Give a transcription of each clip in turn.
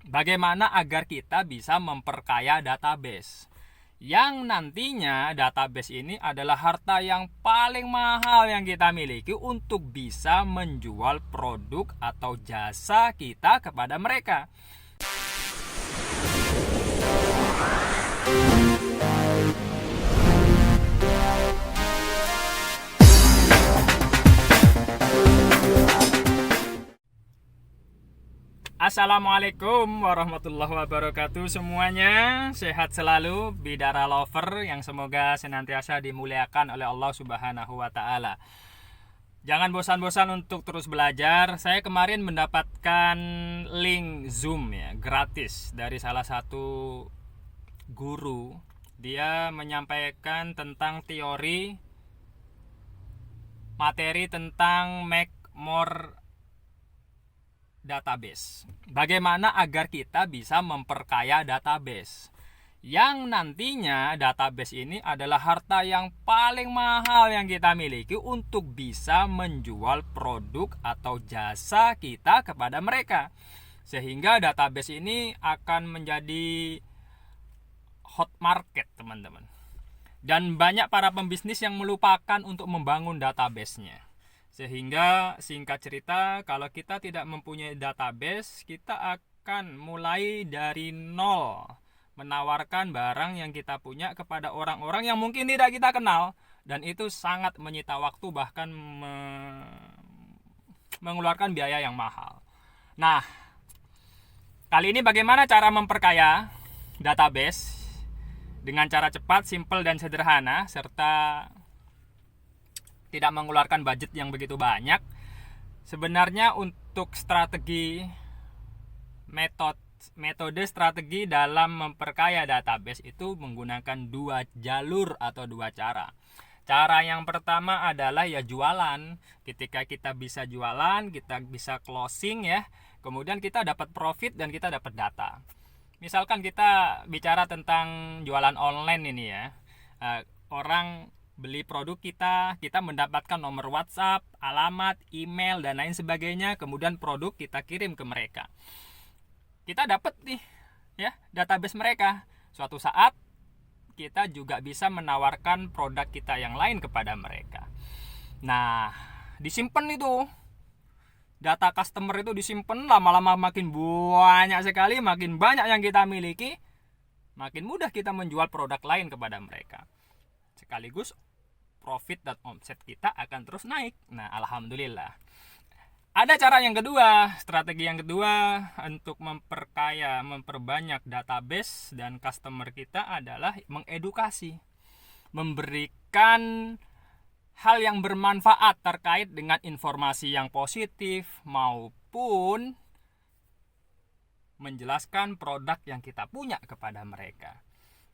Bagaimana agar kita bisa memperkaya database? Yang nantinya database ini adalah harta yang paling mahal yang kita miliki untuk bisa menjual produk atau jasa kita kepada mereka. Assalamualaikum warahmatullahi wabarakatuh semuanya. Sehat selalu Bidara Lover yang semoga senantiasa dimuliakan oleh Allah Subhanahu wa taala. Jangan bosan-bosan untuk terus belajar. Saya kemarin mendapatkan link Zoom ya, gratis dari salah satu guru. Dia menyampaikan tentang teori materi tentang make more database. Bagaimana agar kita bisa memperkaya database? Yang nantinya database ini adalah harta yang paling mahal yang kita miliki untuk bisa menjual produk atau jasa kita kepada mereka. Sehingga database ini akan menjadi hot market, teman-teman. Dan banyak para pembisnis yang melupakan untuk membangun database-nya. Sehingga singkat cerita, kalau kita tidak mempunyai database, kita akan mulai dari nol menawarkan barang yang kita punya kepada orang-orang yang mungkin tidak kita kenal, dan itu sangat menyita waktu, bahkan mengeluarkan biaya yang mahal. Nah, kali ini bagaimana cara memperkaya database dengan cara cepat, simpel, dan sederhana, serta tidak mengeluarkan budget yang begitu banyak. Sebenarnya untuk strategi metode strategi dalam memperkaya database itu menggunakan dua jalur atau dua cara. Cara yang pertama adalah ya jualan. Ketika kita bisa jualan, kita bisa closing ya. Kemudian kita dapat profit dan kita dapat data. Misalkan kita bicara tentang jualan online ini ya. Orang beli produk kita mendapatkan nomor WhatsApp, alamat, email, dan lain sebagainya. Kemudian produk kita kirim ke mereka. Kita dapat nih ya database mereka. Suatu saat kita juga bisa menawarkan produk kita yang lain kepada mereka. Nah, disimpan itu. Data customer itu disimpan, lama-lama makin banyak sekali, makin banyak yang kita miliki, makin mudah kita menjual produk lain kepada mereka. Sekaligus profit dan omset kita akan terus naik. Nah, alhamdulillah. Ada cara yang kedua, strategi yang kedua untuk memperbanyak database dan customer kita adalah mengedukasi. Memberikan hal yang bermanfaat terkait dengan informasi yang positif maupun menjelaskan produk yang kita punya kepada mereka.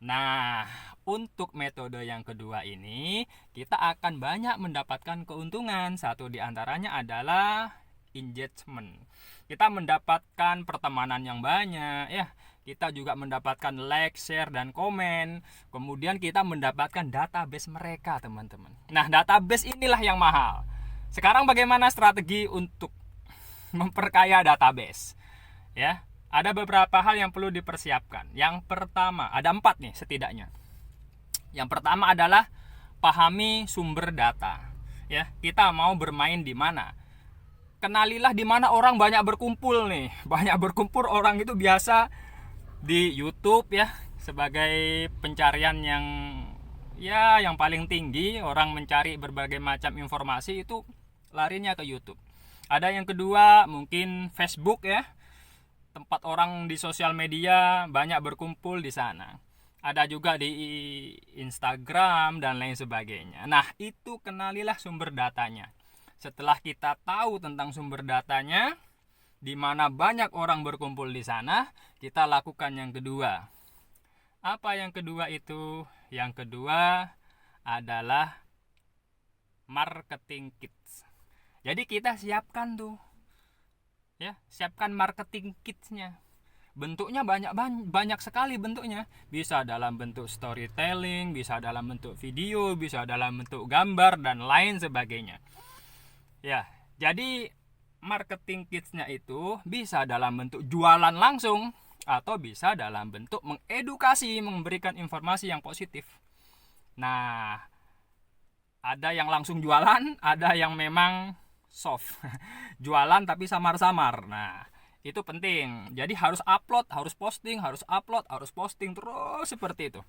Nah, untuk metode yang kedua ini kita akan banyak mendapatkan keuntungan. Satu di antaranya adalah engagement. Kita mendapatkan pertemanan yang banyak ya. Kita juga mendapatkan like, share, dan komen. Kemudian kita mendapatkan database mereka, teman-teman. Nah, database inilah yang mahal. Sekarang bagaimana strategi untuk memperkaya database? Ya, ada beberapa hal yang perlu dipersiapkan. Yang pertama, ada 4 nih setidaknya. Yang pertama adalah pahami sumber data. Ya, kita mau bermain di mana? Kenalilah di mana orang banyak berkumpul nih. Banyak berkumpul orang itu biasa di YouTube ya, sebagai pencarian yang paling tinggi. Orang mencari berbagai macam informasi itu larinya ke YouTube. Ada yang kedua mungkin Facebook ya. Tempat orang di sosial media banyak berkumpul di sana. Ada juga di Instagram dan lain sebagainya. Nah, itu kenalilah sumber datanya. Setelah kita tahu tentang sumber datanya, di mana banyak orang berkumpul di sana, kita lakukan yang kedua. Apa yang kedua itu? Yang kedua adalah marketing kits. Jadi kita siapkan tuh. Ya, siapkan marketing kitsnya. Bentuknya banyak sekali bentuknya. Bisa dalam bentuk storytelling, bisa dalam bentuk video, bisa dalam bentuk gambar dan lain sebagainya. Ya, jadi marketing kitsnya itu bisa dalam bentuk jualan langsung atau bisa dalam bentuk mengedukasi, memberikan informasi yang positif. Nah, ada yang langsung jualan, ada yang memang soft. Jualan tapi samar-samar. Nah, itu penting. Jadi harus upload, harus posting, harus upload, harus posting terus seperti itu.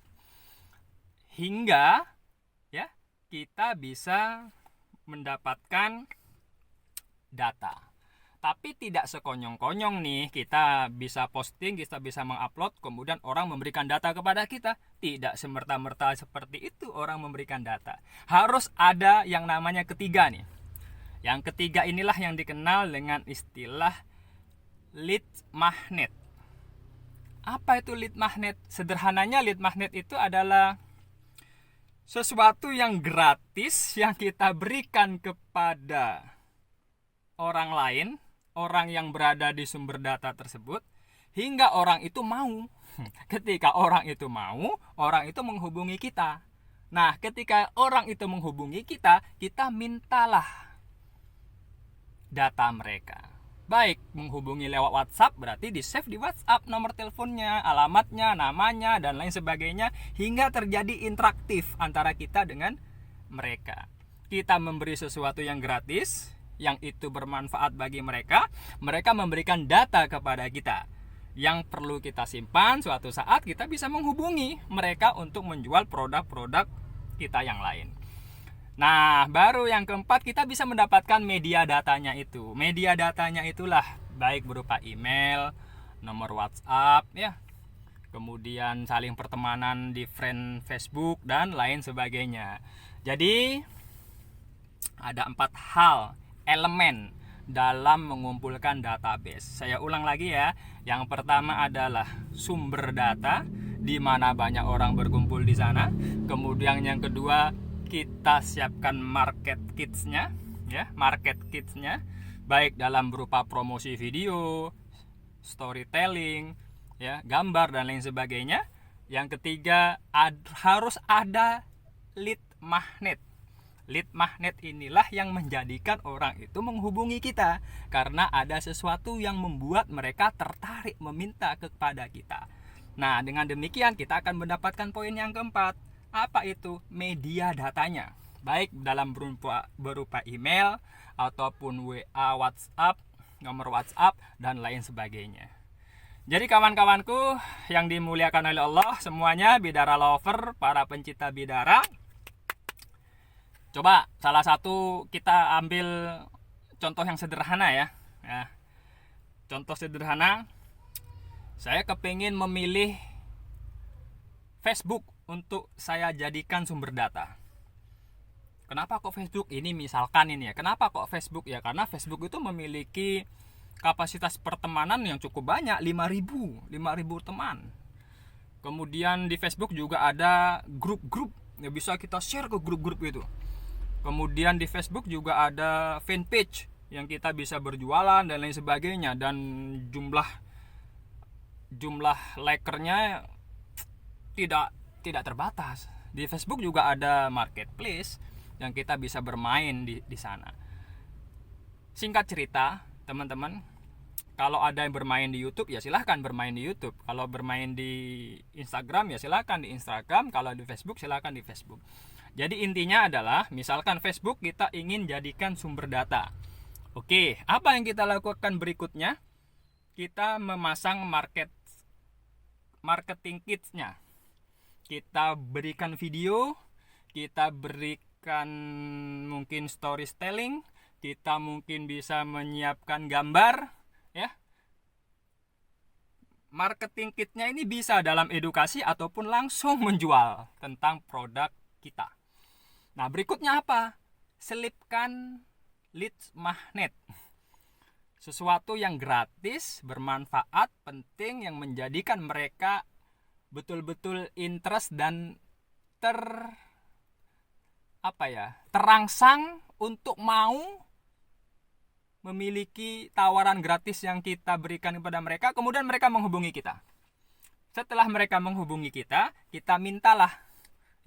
Hingga ya kita bisa mendapatkan data. Tapi tidak sekonyong-konyong nih kita bisa posting, kita bisa mengupload, kemudian orang memberikan data kepada kita. Tidak semerta-merta seperti itu orang memberikan data. Harus ada yang namanya ketiga nih. Yang ketiga inilah yang dikenal dengan istilah lead magnet. Apa itu lead magnet? Sederhananya lead magnet itu adalah sesuatu yang gratis yang kita berikan kepada orang lain, orang yang berada di sumber data tersebut, hingga orang itu mau. Ketika orang itu mau, orang itu menghubungi kita. Nah, ketika orang itu menghubungi kita, kita mintalah data mereka. Baik menghubungi lewat WhatsApp, berarti di save di WhatsApp nomor teleponnya, alamatnya, namanya, dan lain sebagainya, hingga terjadi interaktif antara kita dengan mereka. Kita memberi sesuatu yang gratis, yang itu bermanfaat bagi mereka, mereka memberikan data kepada kita yang perlu kita simpan. Suatu saat kita bisa menghubungi mereka untuk menjual produk-produk kita yang lain. Nah, baru yang keempat, kita bisa mendapatkan media datanya itu. Media datanya itulah baik berupa email, nomor WhatsApp, ya, kemudian saling pertemanan di friend Facebook, dan lain sebagainya. Jadi ada 4 hal elemen dalam mengumpulkan database. Saya ulang lagi ya. Yang pertama adalah sumber data, di mana banyak orang berkumpul di sana. Kemudian yang kedua, kita siapkan market kitsnya, ya, market kitsnya, baik dalam berupa promosi video, storytelling, ya, gambar dan lain sebagainya. Yang ketiga, harus ada lead magnet. Lead magnet inilah yang menjadikan orang itu menghubungi kita, karena ada sesuatu yang membuat mereka tertarik meminta kepada kita. Nah, dengan demikian kita akan mendapatkan poin yang keempat. Apa itu? Media datanya, baik dalam berupa email ataupun WA, WhatsApp, nomor WhatsApp, dan lain sebagainya. Jadi kawan-kawanku yang dimuliakan oleh Allah semuanya, bidara lover, para pencinta bidara, coba salah satu kita ambil contoh yang sederhana ya. Contoh sederhana, saya kepingin memilih Facebook untuk saya jadikan sumber data. Kenapa kok Facebook? Ini misalkan ini ya. Kenapa kok Facebook? Ya karena Facebook itu memiliki kapasitas pertemanan yang cukup banyak, 5.000 teman. Kemudian di Facebook juga ada grup-grup yang bisa kita share ke grup-grup itu. Kemudian di Facebook juga ada fanpage yang kita bisa berjualan dan lain sebagainya, dan jumlah likernya tidak terbatas. Di Facebook juga ada marketplace yang kita bisa bermain di sana. Singkat cerita, teman-teman, kalau ada yang bermain di YouTube ya silahkan bermain di YouTube. Kalau bermain di Instagram ya silahkan di Instagram. Kalau di Facebook silahkan di Facebook. Jadi intinya adalah, misalkan Facebook kita ingin jadikan sumber data. Oke, apa yang kita lakukan berikutnya? Kita memasang marketing kitsnya. Kita berikan video, kita berikan mungkin storytelling, kita mungkin bisa menyiapkan gambar, ya. Marketing kitnya ini bisa dalam edukasi ataupun langsung menjual tentang produk kita. Nah, berikutnya apa? Selipkan lead magnet. Sesuatu yang gratis, bermanfaat, penting, yang menjadikan mereka betul-betul interest dan terangsang untuk mau memiliki tawaran gratis yang kita berikan kepada mereka. Kemudian mereka menghubungi kita. Setelah mereka menghubungi kita, kita mintalah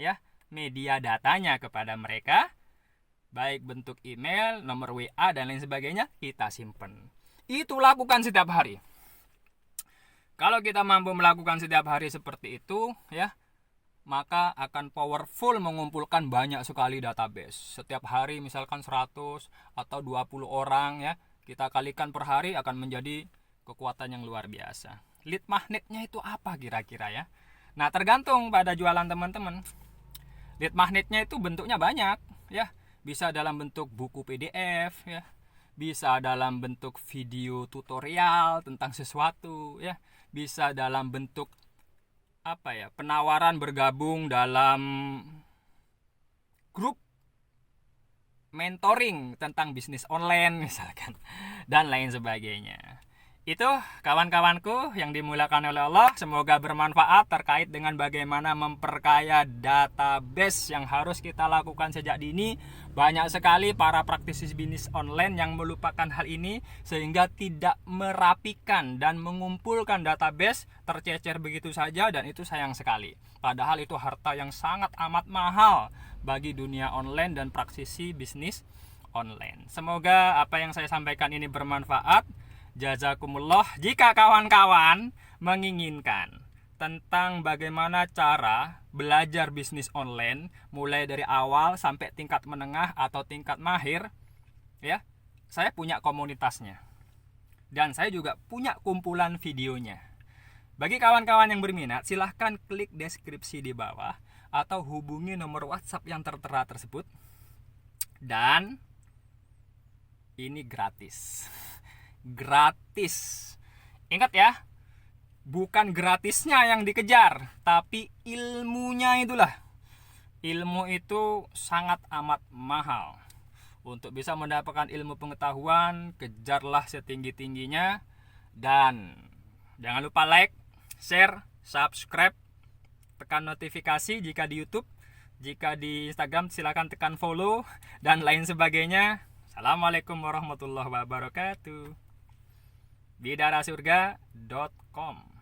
ya media datanya kepada mereka, baik bentuk email, nomor WA, dan lain sebagainya, kita simpan. Itu lakukan setiap hari. Kalau kita mampu melakukan setiap hari seperti itu, ya, maka akan powerful mengumpulkan banyak sekali database. Setiap hari misalkan 100 atau 20 orang, ya, kita kalikan per hari akan menjadi kekuatan yang luar biasa. Lead magnetnya itu apa kira-kira, ya? Nah, tergantung pada jualan teman-teman. Lead magnetnya itu bentuknya banyak, ya. Bisa dalam bentuk buku PDF, ya. Bisa dalam bentuk video tutorial tentang sesuatu, ya. Bisa dalam bentuk penawaran bergabung dalam grup mentoring tentang bisnis online misalkan, dan lain sebagainya. Itu kawan-kawanku yang dimuliakan oleh Allah, semoga bermanfaat terkait dengan bagaimana memperkaya database yang harus kita lakukan sejak dini. Banyak sekali para praktisi bisnis online yang melupakan hal ini sehingga tidak merapikan dan mengumpulkan database, tercecer begitu saja, dan itu sayang sekali. Padahal itu harta yang sangat amat mahal bagi dunia online dan praktisi bisnis online. Semoga apa yang saya sampaikan ini bermanfaat. Jazakumullah. Jika kawan-kawan menginginkan tentang bagaimana cara belajar bisnis online mulai dari awal sampai tingkat menengah atau tingkat mahir, ya, saya punya komunitasnya dan saya juga punya kumpulan videonya. Bagi kawan-kawan yang berminat, silahkan klik deskripsi di bawah atau hubungi nomor WhatsApp yang tertera tersebut, dan ini gratis. Ingat ya, bukan gratisnya yang dikejar, tapi ilmunya itulah. Ilmu itu sangat amat mahal. Untuk bisa mendapatkan ilmu pengetahuan, kejarlah setinggi-tingginya. Dan jangan lupa like, share, subscribe, tekan notifikasi jika di YouTube. Jika di Instagram silakan tekan follow dan lain sebagainya. Assalamualaikum warahmatullahi wabarakatuh. bidarasurga.com